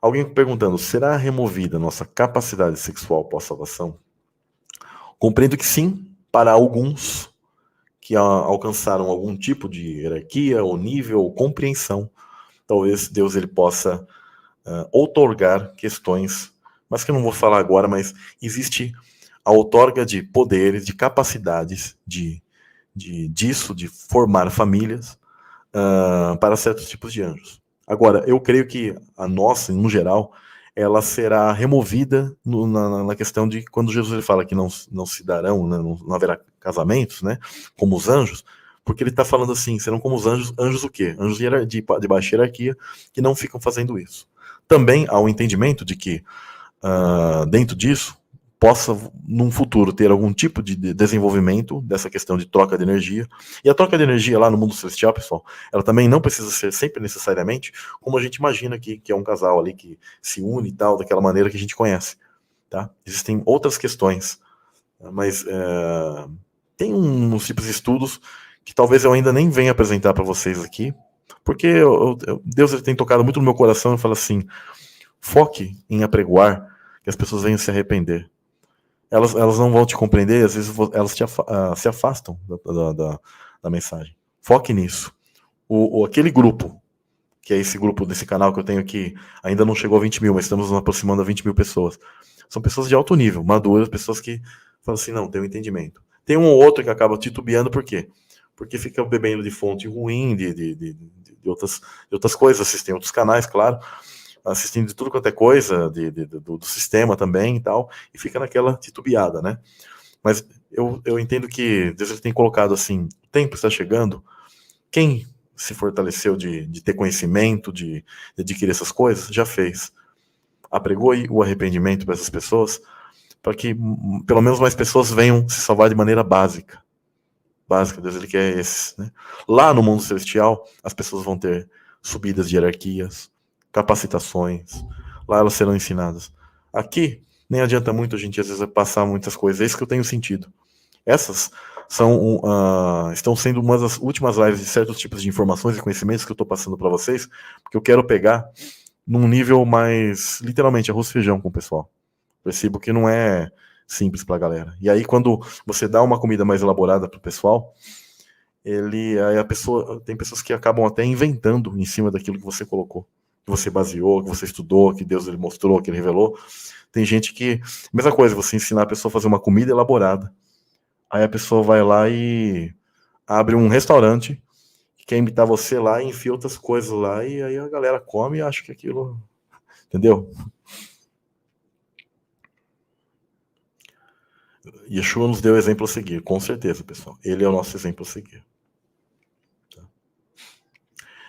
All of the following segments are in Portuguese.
Alguém perguntando, será removida nossa capacidade sexual pós-salvação? Compreendo que sim, para alguns que alcançaram algum tipo de hierarquia, ou nível, ou compreensão. Talvez Deus ele possa outorgar questões, mas que eu não vou falar agora, mas existe a outorga de poderes, de capacidades de formar famílias para certos tipos de anjos. Agora, eu creio que a nossa, no geral, ela será removida na questão de quando Jesus ele fala que não se darão, né, não haverá casamentos, né, como os anjos, porque ele está falando assim, serão como os anjos, anjos o quê? Anjos de baixa hierarquia que não ficam fazendo isso. Também há o entendimento de que dentro disso possa, num futuro, ter algum tipo de desenvolvimento dessa questão de troca de energia. E a troca de energia lá no mundo celestial, pessoal, ela também não precisa ser sempre necessariamente como a gente imagina que é um casal ali que se une e tal, daquela maneira que a gente conhece. Tá? Existem outras questões, mas tem uns tipos de estudos que talvez eu ainda nem venha apresentar para vocês aqui, porque Deus ele tem tocado muito no meu coração e fala assim, foque em apregoar que as pessoas venham se arrepender. Elas não vão te compreender, às vezes elas se afastam da mensagem. Foque nisso. Aquele grupo, que é esse grupo desse canal que eu tenho aqui, ainda não chegou a 20 mil, mas estamos nos aproximando a 20 mil pessoas. São pessoas de alto nível, maduras, pessoas que falam assim, não, tem um entendimento. Tem um ou outro que acaba titubeando, por quê? Porque fica bebendo de fonte ruim, de outras coisas, assistem outros canais, claro, assistindo de tudo quanto é coisa, do sistema também e tal, e fica naquela titubeada, né? Mas eu entendo que Deus tem colocado assim, o tempo está chegando, quem se fortaleceu de ter conhecimento, de adquirir essas coisas, já fez. Apregou o arrependimento para essas pessoas, para que pelo menos mais pessoas venham se salvar de maneira básica. Básica, Deus ele quer esse. Né? Lá no mundo celestial, as pessoas vão ter subidas de hierarquias, capacitações, lá elas serão ensinadas. Aqui, nem adianta muito a gente às vezes passar muitas coisas, é isso que eu tenho sentido. Essas estão sendo uma das últimas lives de certos tipos de informações e conhecimentos que eu estou passando para vocês, porque eu quero pegar num nível mais, literalmente, arroz e feijão com o pessoal. Percebo que não é simples para a galera. E aí, quando você dá uma comida mais elaborada para o pessoal, aí a pessoa, tem pessoas que acabam até inventando em cima daquilo que você colocou, que você baseou, que você estudou, que Deus ele mostrou, que ele revelou. Tem gente que, mesma coisa, você ensinar a pessoa a fazer uma comida elaborada, aí a pessoa vai lá e abre um restaurante, quer imitar você lá e enfia outras coisas lá, e aí a galera come e acha que aquilo, entendeu? Yeshua nos deu exemplo a seguir, com certeza, pessoal. Ele é o nosso exemplo a seguir. Tá?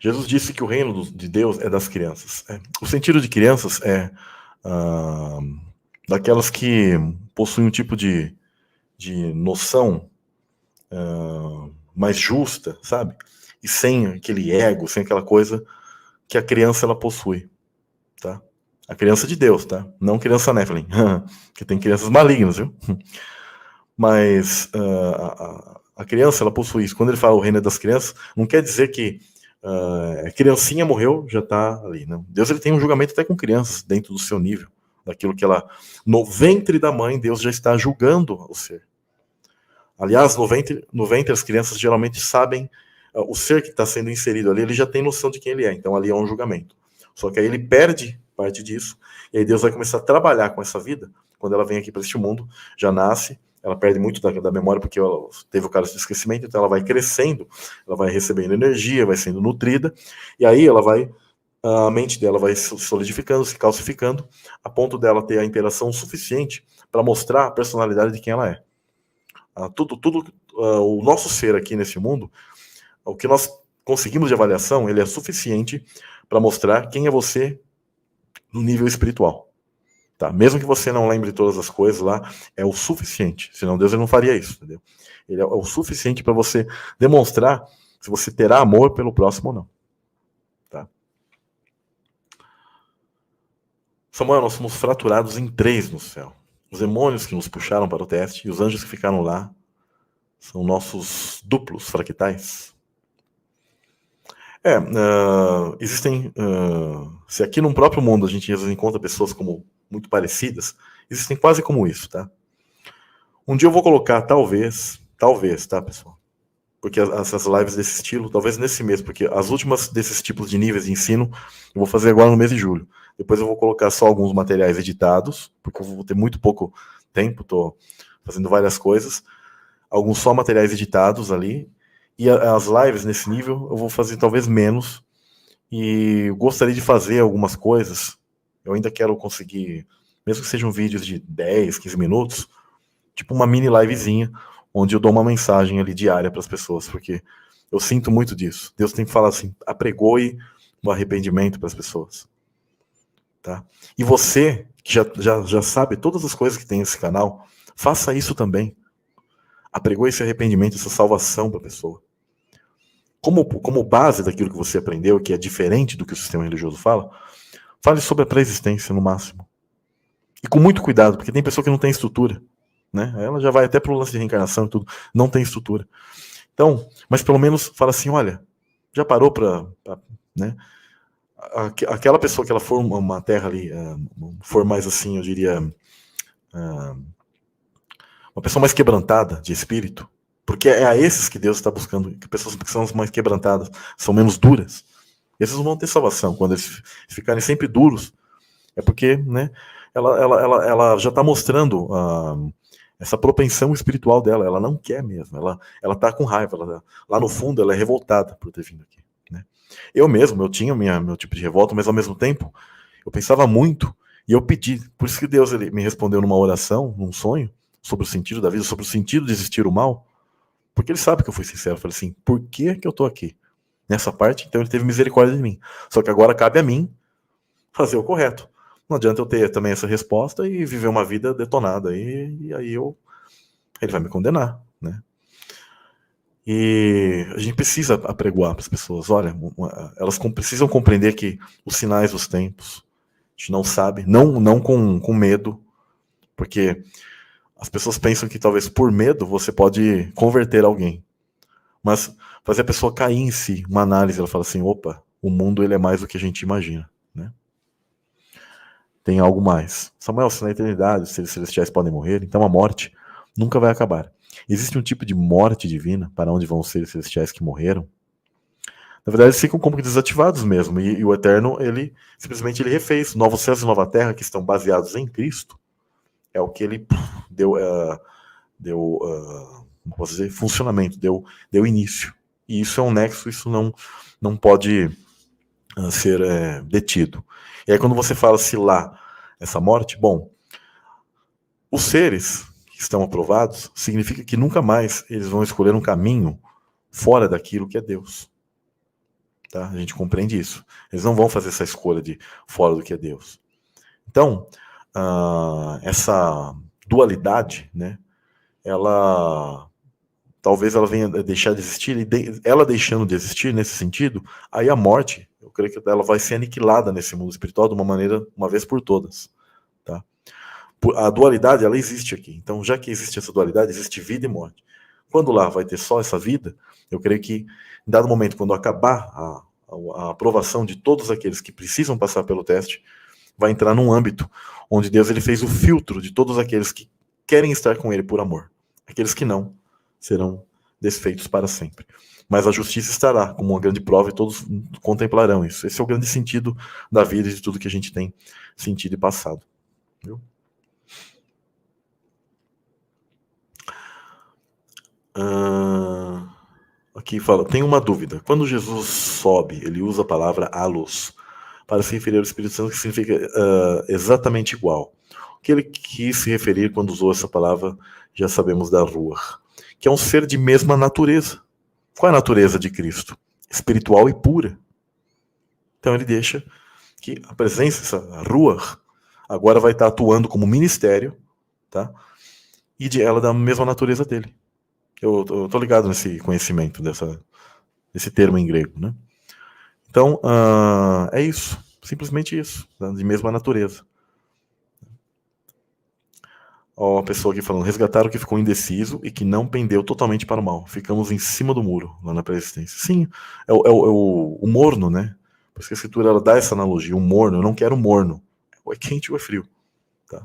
Jesus disse que o reino de Deus é das crianças. O sentido de crianças é daquelas que possuem um tipo de noção mais justa, sabe? E sem aquele ego, sem aquela coisa que a criança ela possui, tá? A criança de Deus, tá? Não criança Nephilim, que tem crianças malignas, viu? Mas a criança, ela possui isso. Quando ele fala o reino é das crianças, não quer dizer que a criancinha morreu, já está ali. Não. Deus ele tem um julgamento até com crianças, dentro do seu nível. Daquilo que ela... No ventre da mãe, Deus já está julgando o ser. Aliás, no ventre as crianças geralmente sabem o ser que está sendo inserido ali, ele já tem noção de quem ele é. Então ali é um julgamento. Só que aí ele perde parte disso, e aí Deus vai começar a trabalhar com essa vida, quando ela vem aqui para este mundo, já nasce, ela perde muito da memória, porque ela teve o cálice de esquecimento, então ela vai crescendo, ela vai recebendo energia, vai sendo nutrida, e aí a mente dela vai se solidificando, se calcificando, a ponto dela ter a interação suficiente para mostrar a personalidade de quem ela é. O nosso ser aqui nesse mundo, o que nós conseguimos de avaliação, ele é suficiente para mostrar quem é você no nível espiritual. Tá? Mesmo que você não lembre todas as coisas lá, é o suficiente. Senão Deus ele não faria isso, entendeu? Ele é o suficiente para você demonstrar se você terá amor pelo próximo ou não. Tá? Samuel, nós somos fraturados em 3 no céu. Os demônios que nos puxaram para o teste e os anjos que ficaram lá são nossos duplos fractais. Existem. Se aqui no próprio mundo a gente às vezes encontra pessoas como muito parecidas, existem quase como isso, tá? Um dia eu vou colocar, talvez, tá, pessoal? Porque essas lives desse estilo, talvez nesse mês, porque as últimas desses tipos de níveis de ensino eu vou fazer agora no mês de julho. Depois eu vou colocar só alguns materiais editados, porque eu vou ter muito pouco tempo, tô fazendo várias coisas. Alguns só materiais editados ali. E as lives nesse nível eu vou fazer talvez menos. E eu gostaria de fazer algumas coisas. Eu ainda quero conseguir, mesmo que sejam vídeos de 10, 15 minutos, tipo uma mini livezinha, onde eu dou uma mensagem ali diária para as pessoas, porque eu sinto muito disso. Deus tem que falar assim, apregoe o arrependimento para as pessoas. Tá? E você, que já sabe todas as coisas que tem nesse canal, faça isso também. Apregoe esse arrependimento, essa salvação para a pessoa. Como base daquilo que você aprendeu, que é diferente do que o sistema religioso fala, fale sobre a pré-existência no máximo. E com muito cuidado, porque tem pessoa que não tem estrutura. Né? Ela já vai até pro lance de reencarnação e tudo, não tem estrutura. Então, mas pelo menos fala assim, olha, já parou para, né? Aquela pessoa que ela for uma terra ali, for mais assim, eu diria, uma pessoa mais quebrantada de espírito, porque é a esses que Deus está buscando, que pessoas que são mais quebrantadas, são menos duras. Esses não vão ter salvação. Quando eles ficarem sempre duros, é porque, né, ela já está mostrando essa propensão espiritual dela. Ela não quer mesmo. Ela tá com raiva. Lá no fundo, ela é revoltada por ter vindo aqui. Né? Eu mesmo, eu tinha meu tipo de revolta, mas ao mesmo tempo, eu pensava muito e eu pedi. Por isso que Deus ele me respondeu numa oração, num sonho, sobre o sentido da vida, sobre o sentido de existir o mal. Porque ele sabe que eu fui sincero. Eu falei assim, por que eu tô aqui? Nessa parte, então ele teve misericórdia de mim. Só que agora cabe a mim fazer o correto. Não adianta eu ter também essa resposta e viver uma vida detonada. E aí ele vai me condenar, né? E a gente precisa apregoar para as pessoas. Olha, elas precisam compreender que os sinais dos tempos, a gente não sabe, não com medo, porque as pessoas pensam que talvez por medo você pode converter alguém. Mas fazer a pessoa cair em si, uma análise, ela fala assim, opa, o mundo ele é mais do que a gente imagina, né? Tem algo mais. Samuel, se na eternidade os seres celestiais podem morrer, então a morte nunca vai acabar. Existe um tipo de morte divina para onde vão os seres celestiais que morreram? Na verdade, eles ficam como que desativados mesmo. E o Eterno, ele simplesmente ele refez. Novos céus e nova terra que estão baseados em Cristo é o que ele deu como posso dizer, funcionamento, deu início. E isso é um nexo, isso não pode ser detido. E aí quando você fala se lá essa morte, bom, os seres que estão aprovados significa que nunca mais eles vão escolher um caminho fora daquilo que é Deus. Tá? A gente compreende isso. Eles não vão fazer essa escolha de fora do que é Deus. Então, essa dualidade, né, talvez ela venha deixar de existir, e ela deixando de existir nesse sentido, aí a morte, eu creio que ela vai ser aniquilada nesse mundo espiritual de uma maneira, uma vez por todas. Tá? A dualidade, ela existe aqui. Então, já que existe essa dualidade, existe vida e morte. Quando lá vai ter só essa vida, eu creio que, em dado momento, quando acabar a aprovação de todos aqueles que precisam passar pelo teste, vai entrar num âmbito onde Deus ele fez o filtro de todos aqueles que querem estar com Ele por amor. Aqueles que não serão desfeitos para sempre. Mas a justiça estará como uma grande prova e todos contemplarão isso. Esse é o grande sentido da vida e de tudo que a gente tem sentido e passado. Viu? Aqui fala, tem uma dúvida. Quando Jesus sobe, ele usa a palavra alus para se referir ao Espírito Santo, que significa exatamente igual. O que ele quis se referir quando usou essa palavra, já sabemos da Ruach, que é um ser de mesma natureza. Qual é a natureza de Cristo? Espiritual e pura. Então ele deixa que a presença, essa Ruach, agora vai estar atuando como ministério, tá? E de ela da mesma natureza dele. Eu tô ligado nesse conhecimento desse termo em grego, né? Então, é isso. Simplesmente isso. De mesma natureza. Ó, a pessoa aqui falando, resgatar o que ficou indeciso e que não pendeu totalmente para o mal. Ficamos em cima do muro, lá na pré-existência. Sim, o morno, né? Por isso que a escritura ela dá essa analogia. O morno, eu não quero morno. Ou é quente ou é frio. Tá?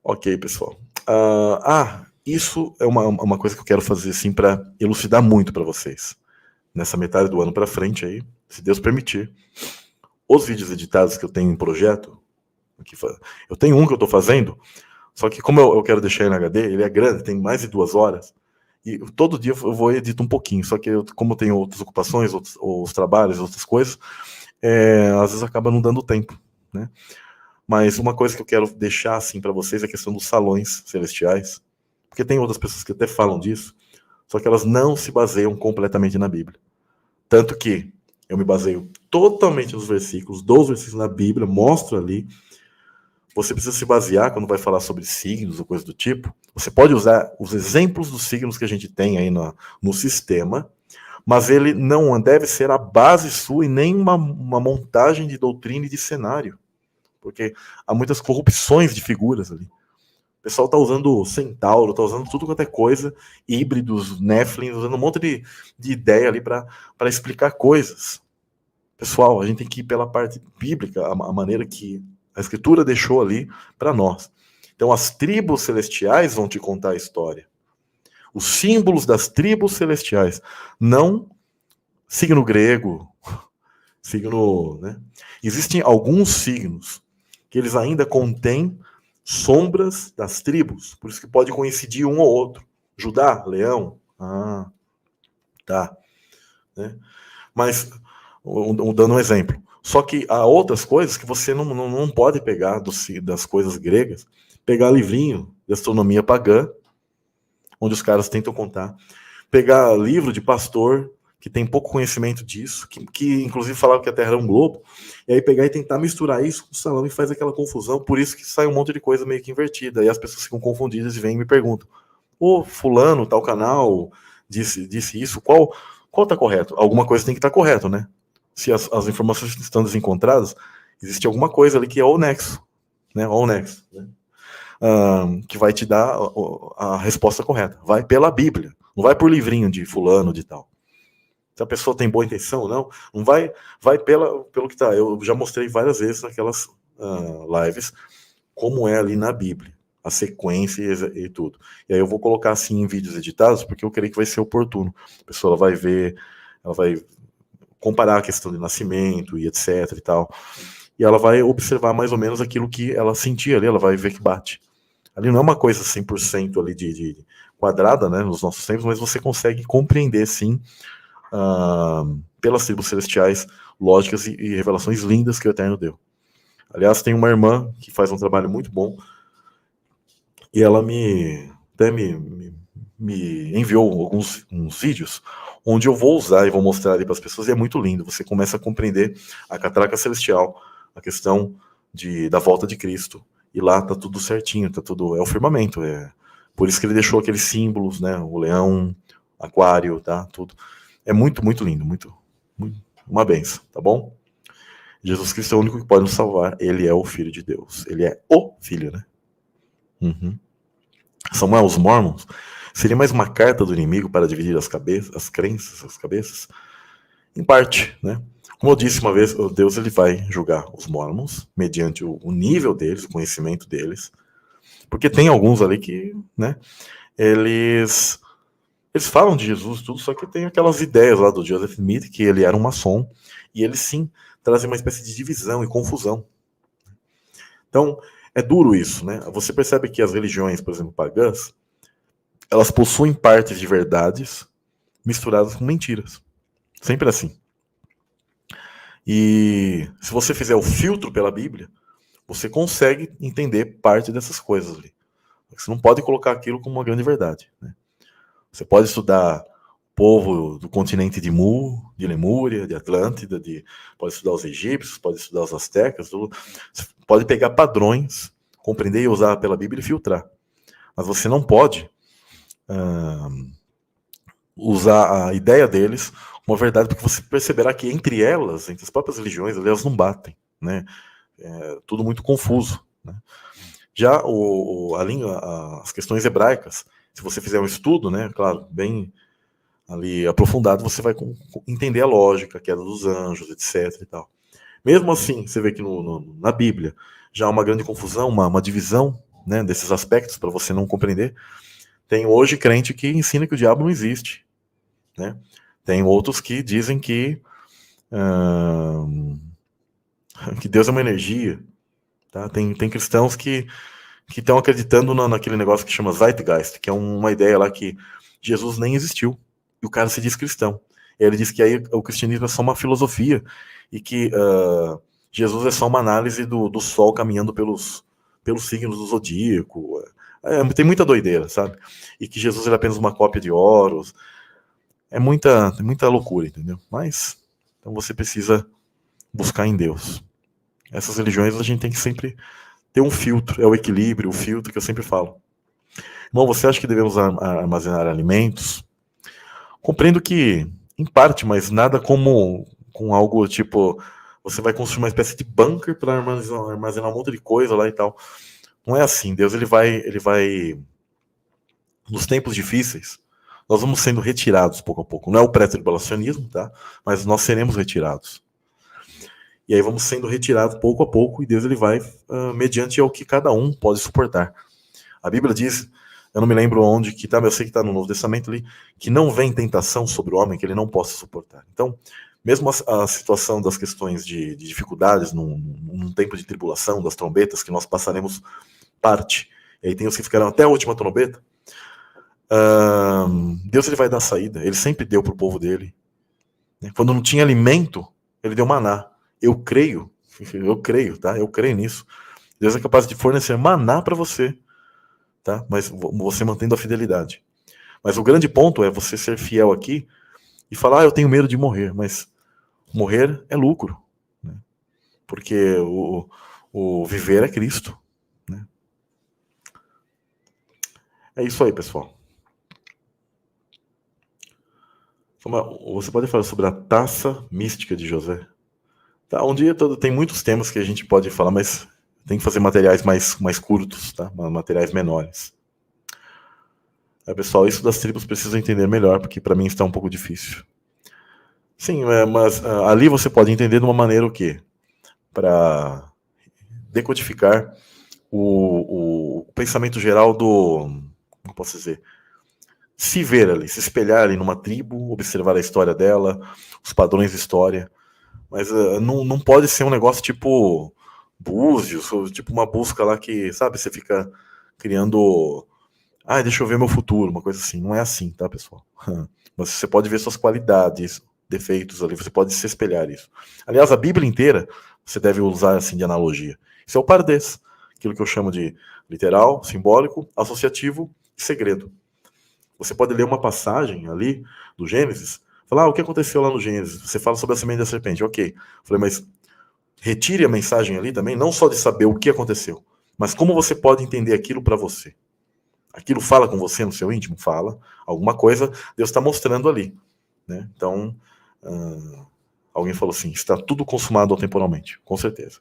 Ok, pessoal. Isso é uma coisa que eu quero fazer assim para elucidar muito para vocês. Nessa metade do ano para frente aí, se Deus permitir. Os vídeos editados que eu tenho em projeto, eu tenho um que eu estou fazendo, só que como eu quero deixar ele na HD, ele é grande, tem mais de 2 horas, e todo dia eu vou editar um pouquinho, só que como eu tenho outras ocupações, outros trabalhos, outras coisas, às vezes acaba não dando tempo, né? Mas uma coisa que eu quero deixar assim para vocês é a questão dos salões celestiais, porque tem outras pessoas que até falam disso, só que elas não se baseiam completamente na Bíblia. Tanto que eu me baseio totalmente nos versículos, dos versículos na Bíblia, mostro ali. Você precisa se basear quando vai falar sobre signos ou coisa do tipo. Você pode usar os exemplos dos signos que a gente tem aí no sistema, mas ele não deve ser a base sua e nem uma montagem de doutrina e de cenário. Porque há muitas corrupções de figuras ali. O pessoal está usando centauro, está usando tudo quanto é coisa, híbridos, Nephilim, usando um monte de ideia ali para explicar coisas. Pessoal, a gente tem que ir pela parte bíblica, a maneira que a Escritura deixou ali para nós. Então, as tribos celestiais vão te contar a história. Os símbolos das tribos celestiais. Não signo grego, signo. Né? Existem alguns signos que eles ainda contêm sombras das tribos. Por isso que pode coincidir um ou outro. Judá, leão. Tá. Né? Mas, dando um exemplo. Só que há outras coisas que você não pode pegar das coisas gregas, pegar livrinho de astronomia pagã, onde os caras tentam contar, pegar livro de pastor, que tem pouco conhecimento disso, que inclusive falava que a Terra era um globo, e aí pegar e tentar misturar isso com o salão e faz aquela confusão, por isso que sai um monte de coisa meio que invertida, e as pessoas ficam confundidas e vêm e me perguntam, fulano, tal canal, disse isso, qual tá correto? Alguma coisa tem que estar correto, né? Se as informações estão desencontradas, existe alguma coisa ali que é o nexo, né? O nexo, né? Que vai te dar a resposta correta. Vai pela Bíblia, não vai por livrinho de fulano, de tal. Se a pessoa tem boa intenção ou não vai pelo que tá. Eu já mostrei várias vezes naquelas lives como é ali na Bíblia, a sequência e tudo. E aí eu vou colocar assim em vídeos editados, porque eu creio que vai ser oportuno. A pessoa vai ver, ela vai comparar a questão de nascimento e etc e tal. E ela vai observar mais ou menos aquilo que ela sentia ali, ela vai ver que bate. Ali não é uma coisa 100% ali de quadrada, né, nos nossos tempos, mas você consegue compreender, sim, pelas tribos celestiais, lógicas e revelações lindas que o Eterno deu. Aliás, tem uma irmã que faz um trabalho muito bom, e ela até me enviou uns vídeos onde eu vou usar e vou mostrar ali para as pessoas, e é muito lindo. Você começa a compreender a catraca celestial, a questão da volta de Cristo, e lá tá tudo certinho, tá tudo, é o firmamento, por isso que ele deixou aqueles símbolos, né, o leão, aquário, tá, tudo. É muito, muito lindo, muito uma benção, tá bom? Jesus Cristo é o único que pode nos salvar, ele é o Filho de Deus, ele é o Filho, né? Uhum. Samuel, os Mormons, seria mais uma carta do inimigo para dividir as crenças, as cabeças? Em parte, né? Como eu disse uma vez, Deus ele vai julgar os Mormons mediante o nível deles, o conhecimento deles, porque tem alguns ali que, né, eles falam de Jesus tudo, só que tem aquelas ideias lá do Joseph Smith, que ele era um maçom, e eles sim trazem uma espécie de divisão e confusão. Então, é duro isso, né? Você percebe que as religiões, por exemplo, pagãs, elas possuem partes de verdades misturadas com mentiras. Sempre assim. E se você fizer o filtro pela Bíblia, você consegue entender parte dessas coisas ali. Você não pode colocar aquilo como uma grande verdade, né? Você pode estudar o povo do continente de Mu, de Lemúria, de Atlântida, pode estudar os egípcios, pode estudar os astecas, tudo. Você pode pegar padrões, compreender e usar pela Bíblia e filtrar. Mas você não pode usar a ideia deles uma verdade, porque você perceberá que entre elas, entre as próprias religiões, elas não batem, né? É tudo muito confuso, né? Já a língua, as questões hebraicas, se você fizer um estudo, né, claro, bem ali aprofundado, você vai entender a lógica, a queda dos anjos, etc. E tal. Mesmo assim, você vê que na Bíblia já há uma grande confusão, uma divisão, né, desses aspectos para você não compreender. Tem hoje crente que ensina que o diabo não existe, né? Tem outros que dizem que Deus é uma energia, tá? Tem cristãos que estão acreditando naquele negócio que chama Zeitgeist, que é uma ideia lá que Jesus nem existiu, e o cara se diz cristão. Ele diz que aí o cristianismo é só uma filosofia, e que Jesus é só uma análise do Sol caminhando pelos signos do zodíaco. Tem muita doideira, sabe? E que Jesus era apenas uma cópia de Horus. É muita loucura, entendeu? Mas, então você precisa buscar em Deus. Essas religiões a gente tem que sempre ter um filtro, é o equilíbrio, o filtro que eu sempre falo. Irmão, você acha que devemos armazenar alimentos? Compreendo que, em parte, mas nada como com algo tipo, você vai construir uma espécie de bunker para armazenar um monte de coisa lá e tal. Não é assim. Deus ele vai nos tempos difíceis, nós vamos sendo retirados pouco a pouco. Não é o pré-tribulacionismo, tá? Mas nós seremos retirados. E aí vamos sendo retirados pouco a pouco, e Deus ele vai mediante ao que cada um pode suportar. A Bíblia diz, eu não me lembro onde que tá, mas eu sei que está no Novo Testamento ali, que não vem tentação sobre o homem que ele não possa suportar. Então, mesmo a situação das questões de dificuldades num tempo de tribulação, das trombetas, que nós passaremos parte, e aí tem os que ficarão até a última trombeta, Deus ele vai dar saída, ele sempre deu para o povo dele. Quando não tinha alimento, ele deu maná. Eu creio, tá? Eu creio nisso. Deus é capaz de fornecer maná para você, tá? Mas você mantendo a fidelidade. Mas o grande ponto é você ser fiel aqui e falar, eu tenho medo de morrer, mas morrer é lucro, né? Porque o viver é Cristo, né? É isso aí, pessoal. Você pode falar sobre a taça mística de José? Tá, um dia todo tem muitos temas que a gente pode falar, mas tem que fazer materiais mais curtos, tá? Materiais menores. Pessoal, isso das tribos precisa entender melhor, porque para mim está um pouco difícil. Sim, mas ali você pode entender de uma maneira o quê? Para decodificar o pensamento geral como posso dizer? Se ver ali, se espelhar ali numa tribo, observar a história dela, os padrões de história. Mas não pode ser um negócio tipo Búzios, ou tipo uma busca lá que, sabe, você fica criando. Deixa eu ver meu futuro, uma coisa assim. Não é assim, tá, pessoal? Mas você pode ver suas qualidades, defeitos ali, você pode se espelhar isso. Aliás, a Bíblia inteira você deve usar assim de analogia. Isso é o pardês, aquilo que eu chamo de literal, simbólico, associativo e segredo. Você pode ler uma passagem ali do Gênesis, falar, o que aconteceu lá no Gênesis? Você fala sobre a semente da serpente, ok. Falei, mas retire a mensagem ali também, não só de saber o que aconteceu, mas como você pode entender aquilo para você. Aquilo fala com você no seu íntimo? Fala. Alguma coisa Deus está mostrando ali, né? Então, alguém falou assim, está tudo consumado temporalmente. Com certeza.